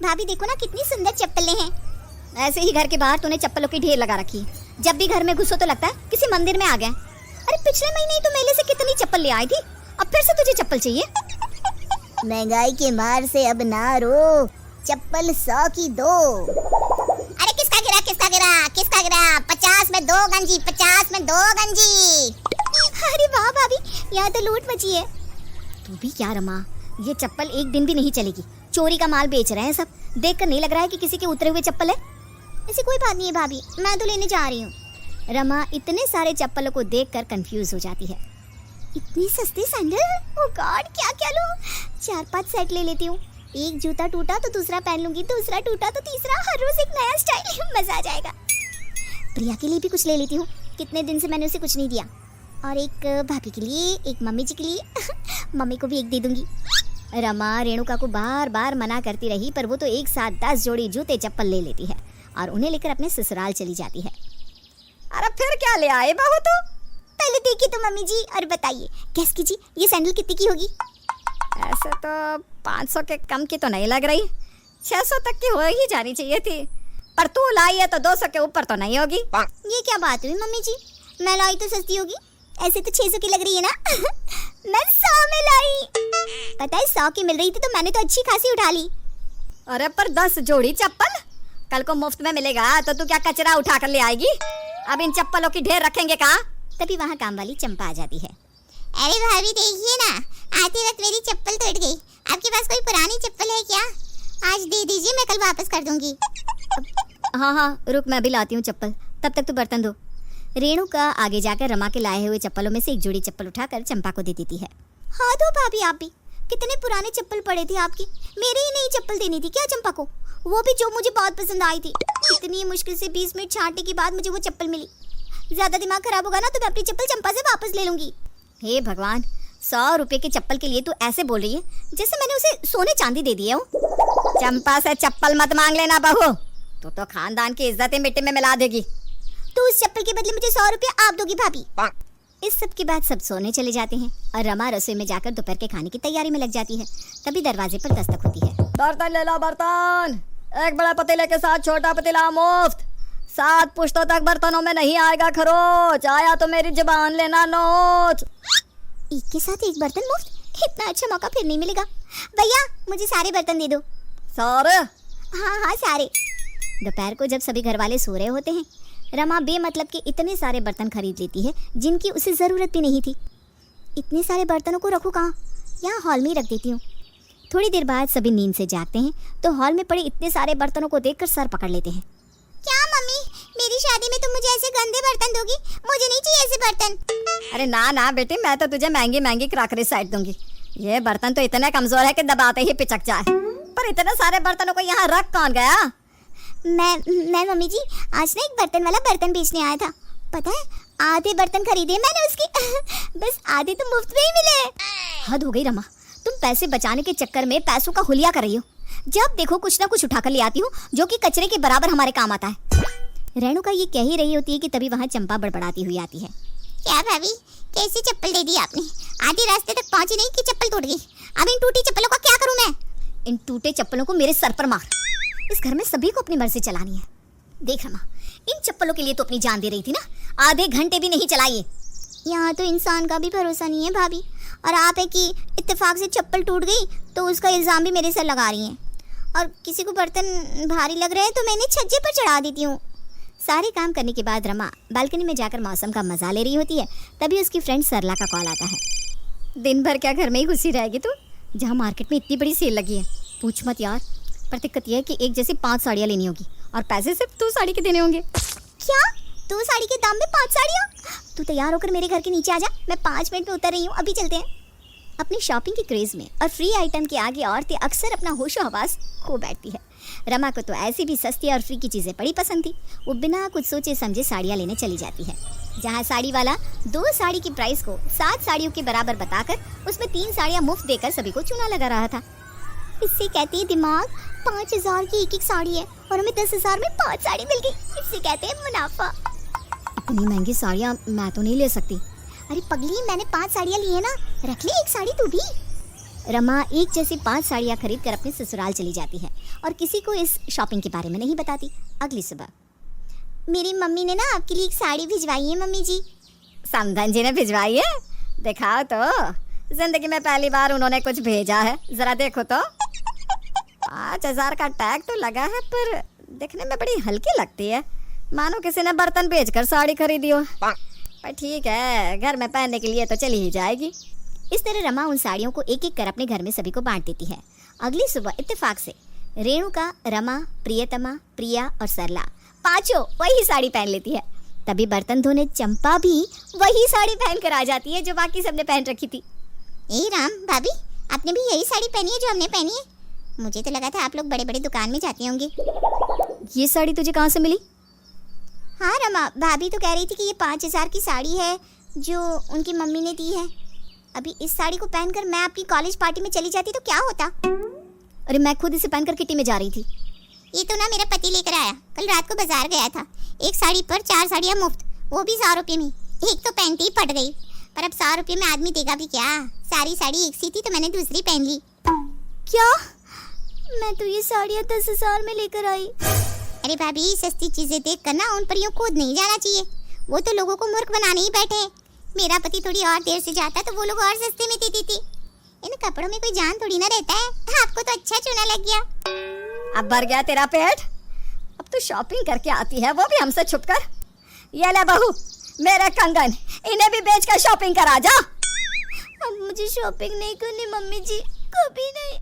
भाभी देखो ना कितनी सुंदर चप्पलें हैं। ऐसे ही घर के बाहर तूने चप्पलों की ढेर लगा रखी है। जब भी घर में घुसो तो लगता है किसी मंदिर में आ गए। अरे पिछले महीने ही तो मेले से कितनी चप्पल ले आई थी, अब फिर से तुझे चप्पल चाहिए? महंगाई के मार से अब ना रो, चप्पल 100 की दो। अरे किसका गिरा 50 में 2 गंजी, 50 में 2 गंजी। अरे वाह भाभी, यहाँ तो लूट मची है। तू भी क्या रमा, ये चप्पल एक दिन भी नहीं चलेगी। चोरी का माल बेच रहे हैं सब, देखकर नहीं लग रहा है कि किसी के उतरे हुए चप्पल है। ऐसी कोई बात नहीं है भाभी, मैं तो लेने जा रही हूँ। रमा इतने सारे चप्पलों को देखकर कंफ्यूज हो जाती है। इतनी सस्ती सैंडल, ओह गॉड क्या क्या लूं? 4-5 सेट ले लेती हूँ। एक जूता टूटा तो दूसरा पहन लूंगी, दूसरा टूटा तो तीसरा, हर रोज एक नया स्टाइल। मजा आ जाएगा। प्रिया के लिए भी कुछ ले लेती हूँ, कितने दिन से मैंने उसे कुछ नहीं दिया। और एक भाभी के लिए, एक मम्मी जी के लिए। मम्मी को भी एक दे दूंगी। रमा रेणुका को बार बार मना करती रही, पर वो तो एक साथ 10 जोड़ी जूते चप्पल ले लेती है और उन्हें लेकर अपने ससुराल चली जाती है। अरे फिर क्या ले आए बहू तू? पहले देखिए तो मम्मी जी और बताइए, गेस कीजिए ये सैंडल कितने की होगी? ऐसे तो 500 के कम की तो नहीं लग रही, 600 तक की हो ही जानी चाहिए थी, पर तू लाई है तो 200 के ऊपर तो नहीं होगी। ये क्या बात हुई मम्मी जी, मैं लाई तो सस्ती होगी, ऐसे तो 600 की लग रही है ना। मैं 100 में लाई। पता है 100 की मिल रही थी तो मैंने तो अच्छी खासी उठा ली। अरे पर 10 जोड़ी चप्पल कल को मुफ्त में मिलेगा तो तू क्या कचरा उठा कर ले आएगी? अब इन चप्पलों की ढेर रखेंगे कहाँ? तभी वहाँ काम वाली चंपा आ जाती है। अरे भाभी देखिए ना, आते वक्त मेरी चप्पल टूट गई। आपके पास कोई पुरानी चप्पल है क्या? आज दे दीजिए, मैं कल वापस कर दूंगी। हाँ रुक, मैं भी लाती हूँ चप्पल, तब तक तू बर्तन धो। रेणुका आगे जाकर रमा के लाए हुए चप्पलों में से एक जोड़ी चप्पल उठाकर चंपा को दे देती है। हाँ दो भाभी, आप भी कितने पुराने चप्पल पड़े थे आपकी, मेरे ही नई चप्पल देनी थी क्या चंपा को? वो भी जो मुझे बहुत पसंद आई थी। कितनी मुश्किल से 20 मिनट छांटने के बाद मुझे वो चप्पल मिली। ज्यादा दिमाग खराब होगा ना तो मैं अपनी चप्पल चंपा से वापस ले लूंगी। हे भगवान, 100 रुपए की चप्पल के लिए तू ऐसे बोल रही है जैसे मैंने उसे सोने चांदी दे दिया हो। चंपा से चप्पल मत मांग लेना बहू, तू तो खानदान की इज्जत मिट्टी में मिला देगी। तो उस चप्पल के बदले मुझे 100 रुपया आप दोगी भाभी। इस सब के बाद सब सोने चले जाते हैं और रमा रसोई में जाकर दोपहर के खाने की तैयारी में लग जाती है। तभी दरवाजे पर दस्तक होती है। बर्तन ले लो बर्तन, एक बड़ा पतीले के साथ छोटा पतीला मुफ्त। 7 पुश्तों तक बर्तनों में नहीं आएगा खरोच, आया तो मेरी जुबान लेना नोच। एक के साथ एक बर्तन मुफ्त, इतना अच्छा मौका फिर नहीं मिलेगा। भैया मुझे सारे बर्तन दे दो। सारे? हाँ सारे। दोपहर को जब सभी घर वाले सो रहे होते हैं, रमा बेमतलब के इतने सारे बर्तन खरीद लेती है जिनकी उसे ज़रूरत भी नहीं थी। इतने सारे बर्तनों को रखूँ कहाँ? यहाँ हॉल में ही रख देती हूँ। थोड़ी देर बाद सभी नींद से जागते हैं तो हॉल में पड़े इतने सारे बर्तनों को देखकर सर पकड़ लेते हैं। क्या मम्मी, मेरी शादी में तुम मुझे ऐसे गंदे बर्तन दोगी? मुझे नहीं चाहिए ऐसे बर्तन। अरे ना ना बेटी, मैं तो तुझे महंगी महंगी क्रॉकरी सेट दूंगी। ये बर्तन तो इतने कमजोर है कि दबाते ही पिचक जाए। पर इतने सारे बर्तनों को यहाँ रख कौन गया? मैं मम्मी जी, आज ना एक बर्तन वाला बर्तन बेचने आया था। पता है, आधे बर्तन खरीदे मैंने उसके। बस आधे तो मुफ्त में ही मिले। हद हो गई रमा, तुम पैसे बचाने के चक्कर में पैसों का हुलिया कर रही हो। जब देखो कुछ ना कुछ उठाकर ले आती हो जो कि कचरे के बराबर हमारे काम आता है। रेणुका ये कह ही रही होती है कि तभी वहाँ चंपा बड़बड़ाती हुई आती है। क्या भाभी, कैसी चप्पल दे दी आपने? आधे रास्ते तक पहुंची नहीं कि चप्पल टूट गई। अब इन टूटी चप्पलों का क्या करूं मैं? इन टूटे चप्पलों को मेरे सर पर मार। इस घर में सभी को अपनी मर्जी चलानी है। देख रमा, इन चप्पलों के लिए तो अपनी जान दे रही थी ना, आधे घंटे भी नहीं चलाई। यहाँ तो इंसान का भी भरोसा नहीं है भाभी, और आप है कि इत्तेफाक से चप्पल टूट गई तो उसका इल्ज़ाम भी मेरे सर लगा रही हैं। और किसी को बर्तन भारी लग रहे हैं तो मैंने छज्जे पर चढ़ा देती हूँ। सारे काम करने के बाद रमा बालकनी में जाकर मौसम का मजा ले रही होती है। तभी उसकी फ्रेंड सरला का कॉल आता है। दिन भर क्या घर में ही घुसी रहेगी तू, जहाँ मार्केट में इतनी बड़ी सेल लगी है? पूछ मत यार, पर दिक्कत यह है कि एक जैसी 5 साड़ियाँ लेनी होगी और पैसे सिर्फ 2 साड़ी के देने होंगे। क्या 2 साड़ी के दाम में 5 साड़ियाँ? तू तैयार होकर मेरे घर के नीचे आ जा, मैं 5 मिनट में उतर रही हूँ, अभी चलते हैं। अपनी शॉपिंग के क्रेज में और फ्री आइटम के आगे औरतें अक्सर अपना होशो हवास खो बैठती है। रमा को तो ऐसी भी सस्ती और फ्री की चीज़ें बड़ी पसंद थी। वो बिना कुछ सोचे समझे साड़ियाँ लेने चली जाती है, जहाँ साड़ी वाला 2 साड़ी की प्राइस को 7 साड़ियों के बराबर बताकर उसमें 3 साड़ियाँ मुफ्त देकर सभी को चूना लगा रहा था। इससे कहते हैं दिमाग, 5000 की एक साड़ी है और हमें 10,000 में 5 साड़ी मिल गई। इससे कहते हैं मुनाफा। इतनी महंगी साड़ियाँ मैं तो नहीं ले सकती। अरे पगली, मैंने 5 साड़ियाँ ली है ना, रख ले एक साड़ी तू भी। रमा एक जैसी 5 साड़ियाँ खरीद कर अपने ससुराल चली जाती है। और किसी को इस शॉपिंग के बारे में नहीं बताती। अगली सुबह मेरी मम्मी ने ना आपके लिए एक साड़ी भिजवाई है मम्मी जी। समधन जी ने भिजवाई है? दिखाओ तो, जिंदगी में पहली बार उन्होंने कुछ भेजा है, जरा देखो तो। 5,000 का टैग तो लगा है, पर दिखने में बड़ी हल्की लगती है, मानो किसी ने बर्तन बेचकर साड़ी खरीदी हो। पर ठीक है, घर में पहनने के लिए तो चली ही जाएगी। इस तरह रमा उन साड़ियों को एक एक कर अपने घर में सभी को बांट देती है। अगली सुबह इत्तेफाक से रेणुका, रमा, प्रियतमा, प्रिया और सरला पांचों वही साड़ी पहन लेती है। तभी बर्तन धोने चंपा भी वही साड़ी पहन कर आ जाती है जो बाकी सबने पहन रखी थी। ए राम भाभी, आपने भी यही साड़ी पहनी है जो हमने पहनी है? मुझे तो लगा था आप लोग बड़े बड़े दुकान में जाते होंगे। ये साड़ी तुझे कहाँ से मिली? हाँ रमा, भाभी तो कह रही थी कि ये 5,000 की साड़ी है जो उनकी मम्मी ने दी है। अभी इस साड़ी को पहनकर मैं आपकी कॉलेज पार्टी में चली जाती तो क्या होता? अरे मैं खुद इसे पहनकर किटी में जा रही थी। ये तो ना मेरा पति लेकर आया, कल रात को बाजार गया था। एक साड़ी पर 4 साड़ियाँ मुफ्त, वो भी 100 रुपये में। एक तो पहनते ही फट गई, पर अब 100 रुपये में आदमी देगा भी क्या? सारी साड़ी एक सी थी तो मैंने दूसरी पहन ली। क्या? मैं तो ये साड़ियाँ 10,000 में लेकर आई। अरे भाभी, सस्ती चीजें देख कर ना उन पर यूं कूद नहीं जाना चाहिए, वो तो लोगों को मूर्ख बनाने ही बैठे हैं। मेरा पति थोड़ी और देर से जाता तो वो लोग और सस्ते में देती थी। इन कपड़ों में कोई जान थोड़ी ना रहता है। आपको तो अच्छा चुना लग गया। अब भर गया तेरा पेट? अब तो शॉपिंग करके आती है, वो भी हमसे छुपकर। ये ले बहू, मेरे कंगन, इन्हें भी बेच कर शॉपिंग करा जा। अब मुझे शॉपिंग नहीं करनी मम्मी जी, कभी नहीं।